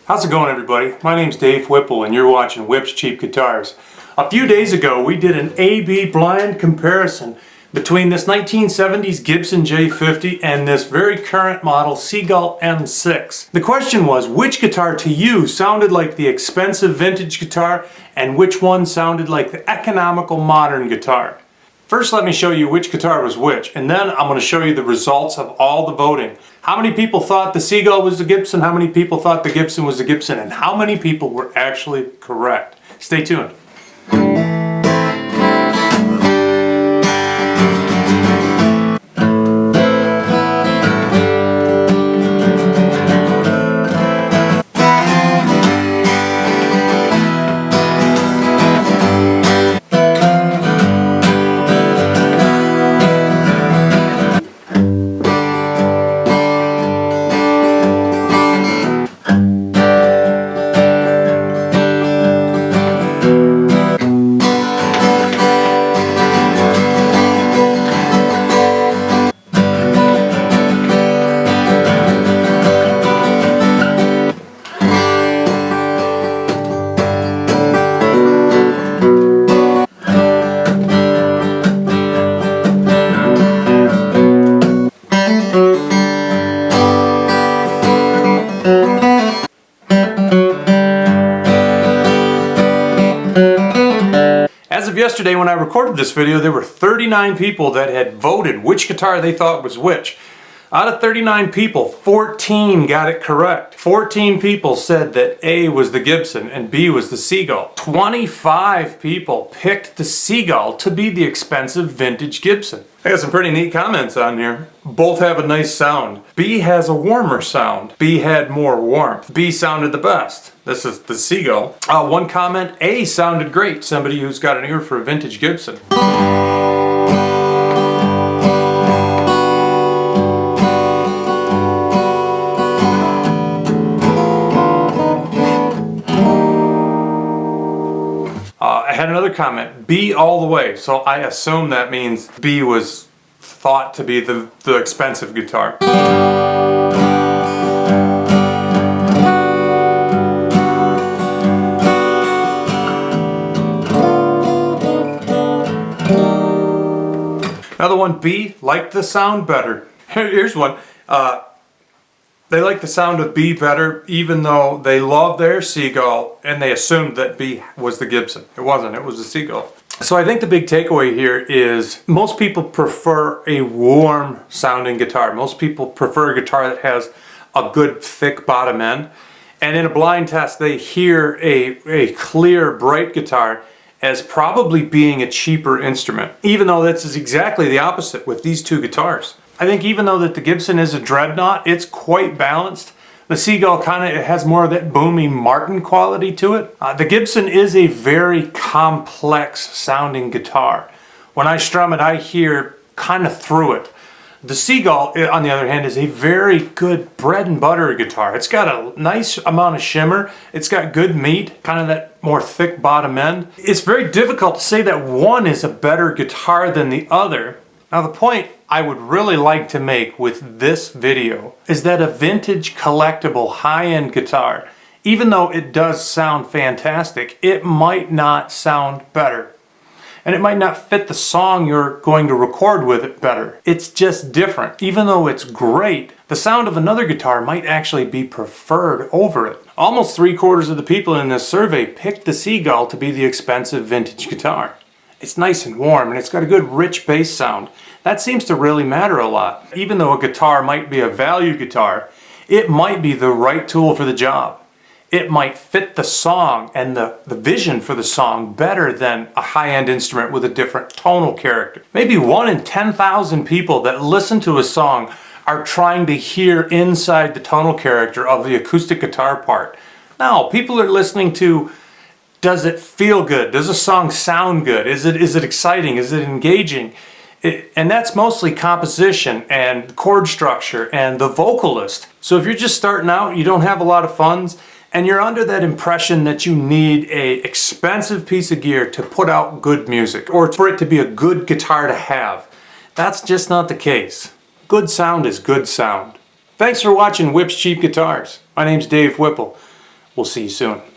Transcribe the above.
How's it going, everybody? My name's Dave Whipple and you're watching Whip's Cheap Guitars. A few days ago we did an A-B blind comparison between this 1970s Gibson J50 and this very current model Seagull M6. The question was, which guitar to you sounded like the expensive vintage guitar and which one sounded like the economical modern guitar? First, let me show you which guitar was which, and then I'm going to show you the results of all the voting. How many people thought the Seagull was the Gibson, how many people thought the Gibson was the Gibson, and how many people were actually correct. Stay tuned. As of yesterday, when I recorded this video, there were 39 people that had voted which guitar they thought was which. Out of 39 people, 14 got it correct. 14 people said that A was the Gibson and B was the Seagull. 25 people picked the Seagull to be the expensive vintage Gibson. I got some pretty neat comments on here. Both have a nice sound. B has a warmer sound. B had more warmth. B sounded the best. This is the Seagull. One comment, A sounded great. Somebody who's got an ear for a vintage Gibson. I had another comment, B all the way, so I assume that means B was thought to be the expensive guitar. Another one, B liked the sound better. Here's one. They liked the sound of B better, even though they love their Seagull and they assumed that B was the Gibson. It wasn't, it was the Seagull. So I think the big takeaway here is most people prefer a warm sounding guitar. Most people prefer a guitar that has a good thick bottom end. And in a blind test, they hear a clear, bright guitar as probably being a cheaper instrument, even though that's exactly the opposite with these two guitars. I think even though that the Gibson is a dreadnought, it's quite balanced. The Seagull kind of has more of that boomy Martin quality to it. The Gibson is a very complex sounding guitar. When I strum it, I hear kind of through it. The Seagull, on the other hand, is a very good bread and butter guitar. It's got a nice amount of shimmer. It's got good meat, kind of that more thick bottom end. It's very difficult to say that one is a better guitar than the other. Now the point I would really like to make with this video is that a vintage collectible high-end guitar, even though it does sound fantastic, it might not sound better. And it might not fit the song you're going to record with it better. It's just different. Even though it's great, the sound of another guitar might actually be preferred over it. Almost 3/4 of the people in this survey picked the Seagull to be the expensive vintage guitar. It's nice and warm and it's got a good rich bass sound. That seems to really matter a lot. Even though a guitar might be a value guitar, it might be the right tool for the job. It might fit the song and the vision for the song better than a high-end instrument with a different tonal character. Maybe 1 in 10,000 people that listen to a song are trying to hear inside the tonal character of the acoustic guitar part. No, people are listening to, does it feel good? Does a song sound good? Is it exciting? Is it engaging? And that's mostly composition and chord structure and the vocalist. So if you're just starting out, you don't have a lot of funds, and you're under that impression that you need an expensive piece of gear to put out good music, or for it to be a good guitar to have, that's just not the case. Good sound is good sound. Thanks for watching Whip's Cheap Guitars. My name's Dave Whipple. We'll see you soon.